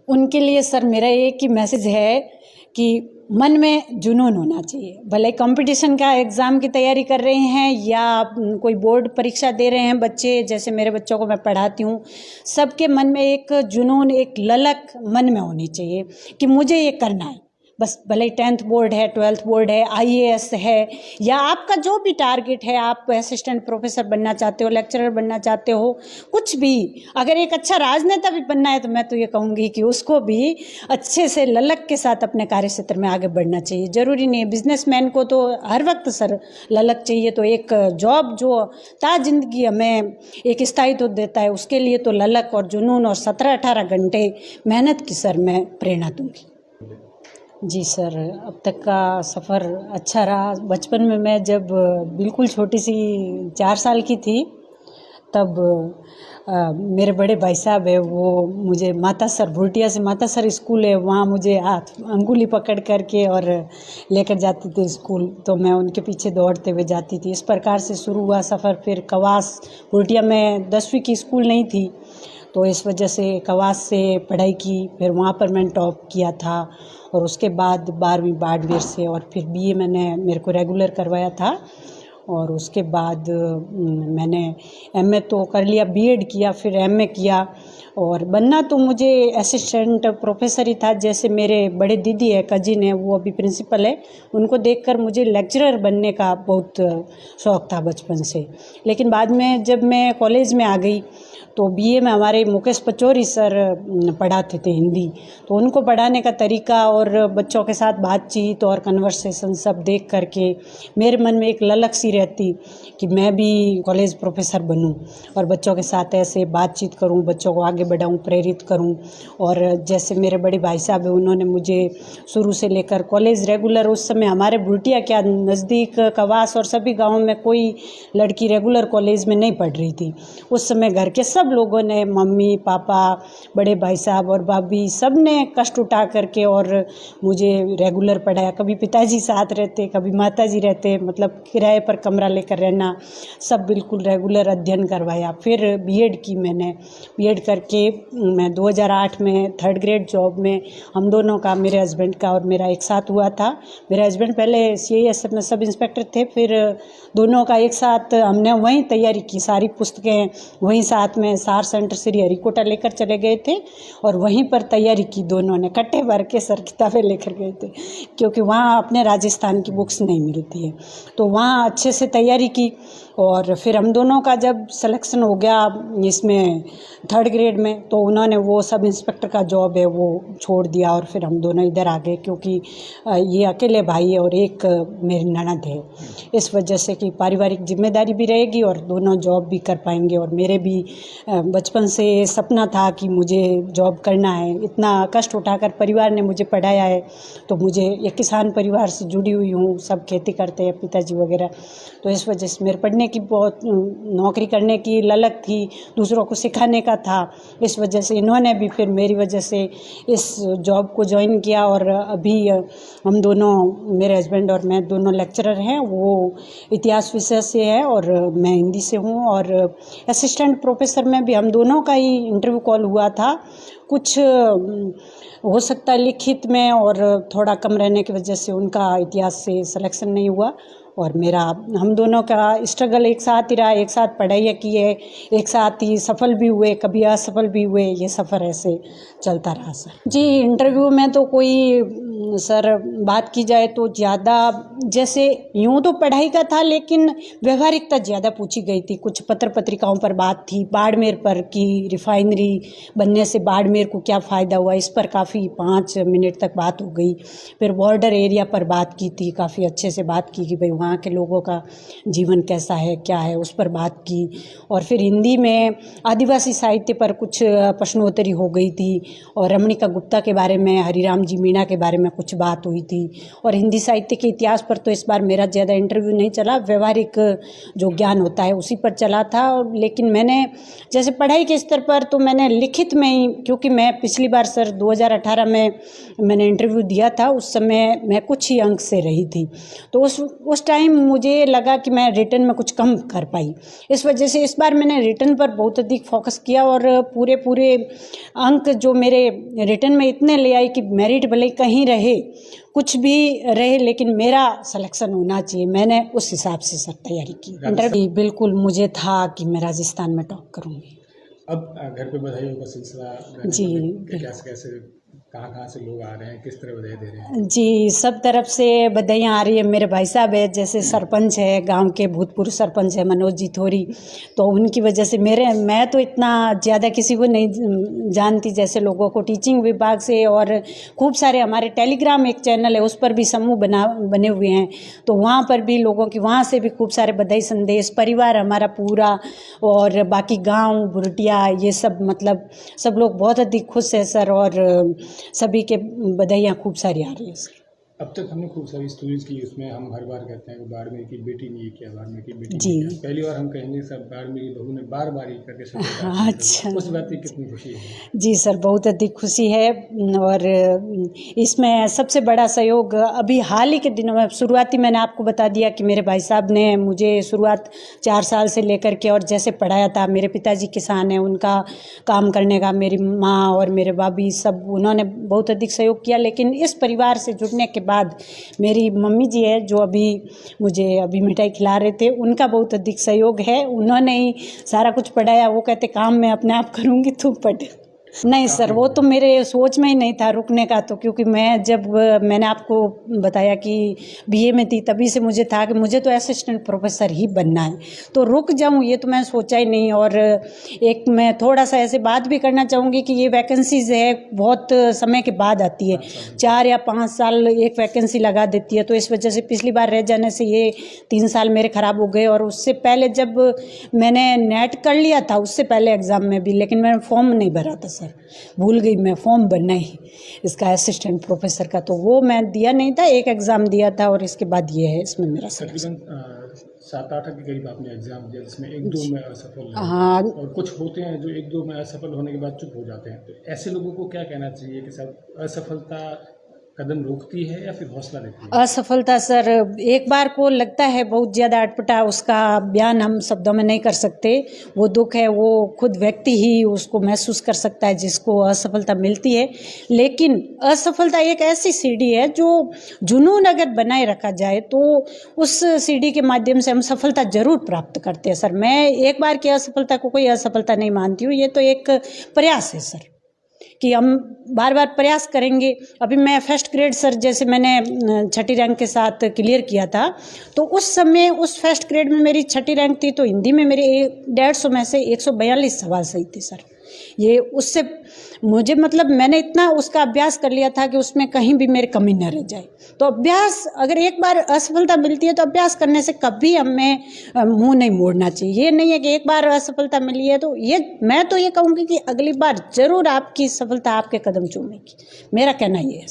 उनके लिए सर मेरा एक ही मैसेज है कि मन में जुनून होना चाहिए। भले कंपटीशन का एग्ज़ाम की तैयारी कर रहे हैं या कोई बोर्ड परीक्षा दे रहे हैं बच्चे, जैसे मेरे बच्चों को मैं पढ़ाती हूँ, सबके मन में एक जुनून, एक ललक मन में होनी चाहिए कि मुझे ये करना है। बस भले 10th बोर्ड है, 12th बोर्ड है, IAS है, या आपका जो भी टारगेट है, आप असिस्टेंट प्रोफेसर बनना चाहते हो, लेक्चरर बनना चाहते हो, कुछ भी, अगर एक अच्छा राजनेता भी बनना है तो मैं तो ये कहूँगी कि उसको भी अच्छे से ललक के साथ अपने कार्य क्षेत्र में आगे बढ़ना चाहिए। ज़रूरी नहीं है बिजनेसमैन को तो हर वक्त सर ललक चाहिए, तो एक जॉब जो ता जिंदगी हमें एक स्थायित्व देता है, उसके लिए तो ललक और जुनून और 17-18 घंटे मेहनत की सर मैं प्रेरणा दूंगी। जी सर, अब तक का सफ़र अच्छा रहा। बचपन में मैं जब बिल्कुल छोटी सी 4 साल की थी, तब मेरे बड़े भाई साहब है, वो मुझे माता सर, भुटिया से माता सर स्कूल है, वहाँ मुझे हाथ अंगुली पकड़ करके और लेकर जाते थे स्कूल, तो मैं उनके पीछे दौड़ते हुए जाती थी। इस प्रकार से शुरू हुआ सफ़र। फिर कवास, भुटिया में 10वीं की स्कूल नहीं थी, तो इस वजह से कवास से पढ़ाई की, फिर वहाँ पर मैंने टॉप किया था, और उसके बाद 12वीं बाड़मेर से, और फिर BA मैंने, मेरे को रेगुलर करवाया था, और उसके बाद मैंने MA तो कर लिया, BEd किया, फिर MA किया। और बनना तो मुझे असिस्टेंट प्रोफेसर ही था। जैसे मेरे बड़े दीदी है, कजिन है, वो अभी प्रिंसिपल है, उनको देखकर मुझे लेक्चरर बनने का बहुत शौक़ था बचपन से। लेकिन बाद में जब मैं कॉलेज में आ गई तो BA में हमारे मुकेश पचौरी सर पढ़ाते थे हिंदी, तो उनको पढ़ाने का तरीका और बच्चों के साथ बातचीत और कन्वर्सेशन सब देख करके मेरे मन में एक ललक सी रहती कि मैं भी कॉलेज प्रोफेसर बनूं और बच्चों के साथ ऐसे बातचीत करूं, बच्चों को आगे बढ़ाऊं, प्रेरित करूं। और जैसे मेरे बड़े भाई साहब हैं, उन्होंने मुझे शुरू से लेकर कॉलेज रेगुलर, उस समय हमारे भुटिया क्या नज़दीक कवास और सभी गाँवों में कोई लड़की रेगुलर कॉलेज में नहीं पढ़ रही थी। उस समय घर के सब लोगों ने, मम्मी पापा, बड़े भाई साहब और भाभी, सब ने कष्ट उठा करके और मुझे रेगुलर पढ़ाया। कभी पिताजी साथ रहते, कभी माताजी रहते, मतलब किराए पर कमरा लेकर रहना, सब बिल्कुल रेगुलर अध्ययन करवाया। फिर BEd की मैंने, BEd करके मैं 2008 में 3rd ग्रेड जॉब में, हम दोनों का, मेरे हस्बैंड का और मेरा एक साथ हुआ था। मेरे हस्बैंड पहले CISF में सब इंस्पेक्टर थे, फिर दोनों का एक साथ हमने वहीं तैयारी की, सारी पुस्तकें वहीं साथ में सार सेंटर श्री हरिकोटा लेकर चले गए थे और वहीं पर तैयारी की। दोनों ने कट्टे भर के सर किताबें लेकर गए थे, क्योंकि वहाँ अपने राजस्थान की बुक्स नहीं मिलती है, तो वहाँ अच्छे से तैयारी की। और फिर हम दोनों का जब सिलेक्शन हो गया इसमें 3rd ग्रेड में, तो उन्होंने वो सब इंस्पेक्टर का जॉब है वो छोड़ दिया और फिर हम दोनों इधर आ गए, क्योंकि ये अकेले भाई है और एक मेरी ननद है। इस वजह से कि पारिवारिक जिम्मेदारी भी रहेगी और दोनों जॉब भी कर पाएंगे। और मेरे भी बचपन से सपना था कि मुझे जॉब करना है। इतना कष्ट उठाकर परिवार ने मुझे पढ़ाया है, तो मुझे एक किसान परिवार से जुड़ी हुई हूँ, सब खेती करते हैं पिताजी वगैरह, तो इस वजह से मेरे पढ़ने की बहुत, नौकरी करने की ललक थी, दूसरों को सिखाने का था। इस वजह से इन्होंने भी फिर मेरी वजह से इस जॉब को ज्वाइन किया और अभी हम दोनों, मेरे हस्बैंड और मैं दोनों लेक्चरर हैं। वो इतिहास विषय से है और मैं हिंदी से हूँ। और असिस्टेंट प्रोफेसर में भी हम दोनों का ही इंटरव्यू कॉल हुआ था, कुछ हो सकता है लिखित में और थोड़ा कम रहने की वजह से उनका इतिहास से सिलेक्शन नहीं हुआ। और मेरा, हम दोनों का स्ट्रगल एक साथ ही रहा, एक साथ पढ़ाई की है, एक साथ ही सफल भी हुए, कभी असफल भी हुए, ये सफ़र ऐसे चलता रहा सर। जी, इंटरव्यू में तो कोई सर बात की जाए तो ज़्यादा, जैसे यूँ तो पढ़ाई का था लेकिन व्यवहारिकता ज़्यादा पूछी गई थी। कुछ पत्र पत्रिकाओं पर बात थी, बाड़मेर पर कि रिफाइनरी बनने से बाड़मेर को क्या फ़ायदा हुआ, इस पर काफ़ी 5 मिनट तक बात हो गई। फिर बॉर्डर एरिया पर बात की थी, काफ़ी अच्छे से बात की कि भाई वहाँ के लोगों का जीवन कैसा है, क्या है, उस पर बात की। और फिर हिंदी में आदिवासी साहित्य पर कुछ प्रश्नोत्तरी हो गई थी और रमणिका गुप्ता के बारे में, हरिराम जी मीणा के बारे में कुछ बात हुई थी। और हिंदी साहित्य के इतिहास पर तो इस बार मेरा ज़्यादा इंटरव्यू नहीं चला, व्यवहारिक जो ज्ञान होता है उसी पर चला था। लेकिन मैंने जैसे पढ़ाई के स्तर पर तो मैंने लिखित में ही, क्योंकि मैं पिछली बार सर 2018 में मैंने इंटरव्यू दिया था, उस समय मैं कुछ ही अंक से रही थी, तो उस टाइम टाइम मुझे लगा कि मैं रिटन में कुछ कम कर पाई, इस वजह से इस बार मैंने रिटन पर बहुत अधिक फोकस किया और पूरे अंक जो मेरे रिटन में इतने ले आई कि मेरिट भले कहीं रहे, कुछ भी रहे, लेकिन मेरा सिलेक्शन होना चाहिए। मैंने उस हिसाब से सर तैयारी की। इंटरव्यू बिल्कुल मुझे था कि मैं राजस्थान में टॉप करूँगी। अब घर पे बधाइयों का सिलसिला जी, कैसे कहाँ से लोग आ रहे हैं, किस तरह बधाई दे रहे हैं? जी, सब तरफ से बधाइयाँ आ रही है। मेरे भाई साहब है, जैसे सरपंच है, गांव के भूतपूर्व सरपंच है मनोज जी थोरी, तो उनकी वजह से मैं तो इतना ज़्यादा किसी को नहीं जानती, जैसे लोगों को टीचिंग विभाग से, और खूब सारे हमारे टेलीग्राम एक चैनल है उस पर भी समूह बने हुए हैं, तो वहाँ पर भी लोगों की वहाँ से भी खूब सारे बधाई संदेश, परिवार हमारा पूरा, और बाकी गाँव बुरटिया ये सब, मतलब सब लोग बहुत अधिक खुश है सर, और सभी के बधाइयाँ खूब सारी आ रही है सर। अब तक हमने खूब सारी स्टोरीज की, उसमें हम हर बार कहते हैं कि बाड़मेर की बेटी ने ये किया, बाड़मेर की बेटी जी। ने किया। पहली बार हम कहेंगे सर बाड़मेर की बहू ने बार ये करके अच्छा। उस बात की कितनी खुशी है? जी सर, बहुत अधिक खुशी है, और इसमें सबसे बड़ा सहयोग अभी हाल ही के दिनों में, शुरुआती मैंने आपको बता दिया कि मेरे भाई साहब ने मुझे शुरुआत 4 साल से लेकर के और जैसे पढ़ाया था। मेरे पिताजी किसान हैं, उनका काम करने का मेरी माँ और मेरे भाभी सब, उन्होंने बहुत अधिक सहयोग किया। लेकिन इस परिवार से जुड़ने के बाद मेरी मम्मी जी है जो मुझे अभी मिठाई खिला रहे थे, उनका बहुत अधिक सहयोग है। उन्होंने ही सारा कुछ पढ़ाया। वो कहते काम मैं अपने आप करूँगी, तू पढ़। नहीं सर, वो तो मेरे सोच में ही नहीं था रुकने का, तो क्योंकि मैंने आपको बताया कि बीए में थी, तभी से मुझे था कि मुझे तो असिस्टेंट प्रोफेसर ही बनना है, तो रुक जाऊं ये तो मैंने सोचा ही नहीं। और एक मैं थोड़ा सा ऐसे बात भी करना चाहूँगी कि ये वैकेंसीज है बहुत समय के बाद आती है, 4 या 5 साल एक वैकेंसी लगा देती है, तो इस वजह से पिछली बार रह जाने से ये 3 साल मेरे ख़राब हो गए। और उससे पहले जब मैंने नेट कर लिया था, उससे पहले एग्ज़ाम में भी, लेकिन मैंने फॉर्म नहीं भरा था सर, भूल गई मैं फॉर्म भरना ही इसका असिस्टेंट प्रोफेसर का, तो वो मैं दिया नहीं था, एक एग्ज़ाम दिया था और इसके बाद ये है इसमें मेरा तकरीबन 7-8 के करीब आपने एग्जाम दिया, जिसमें 1-2 में असफल रहे। हाँ। और कुछ होते हैं जो 1-2 में असफल होने के बाद चुप हो जाते हैं, तो ऐसे लोगों को क्या कहना चाहिए कि सब असफलता कदम रोकती है या फिर हौसला देती है? असफलता सर एक बार को लगता है बहुत ज़्यादा अटपटा, उसका बयान हम शब्दों में नहीं कर सकते। वो दुख है वो खुद व्यक्ति ही उसको महसूस कर सकता है जिसको असफलता मिलती है। लेकिन असफलता एक ऐसी सीढ़ी है जो जुनून अगर बनाए रखा जाए तो उस सीढ़ी के माध्यम से हम सफलता जरूर प्राप्त करते हैं सर। मैं एक बार की असफलता को कोई असफलता नहीं मानती हूँ, ये तो एक प्रयास है सर कि हम बार बार प्रयास करेंगे। अभी मैं फर्स्ट ग्रेड सर, जैसे मैंने 6ठी रैंक के साथ क्लियर किया था, तो उस समय उस फर्स्ट ग्रेड में मेरी 6ठी रैंक थी, तो हिंदी में मेरे 150 में से 142 सवाल सही थे सर। ये उससे मुझे मतलब मैंने इतना उसका अभ्यास कर लिया था कि उसमें कहीं भी मेरी कमी न रह जाए। तो अभ्यास, अगर एक बार असफलता मिलती है तो अभ्यास करने से कभी हमें मुंह नहीं मोड़ना चाहिए। ये नहीं है कि एक बार असफलता मिली है तो मैं तो ये कहूँगी कि अगली बार जरूर आपकी सफलता आपके कदम चूमेगी, मेरा कहना ये है।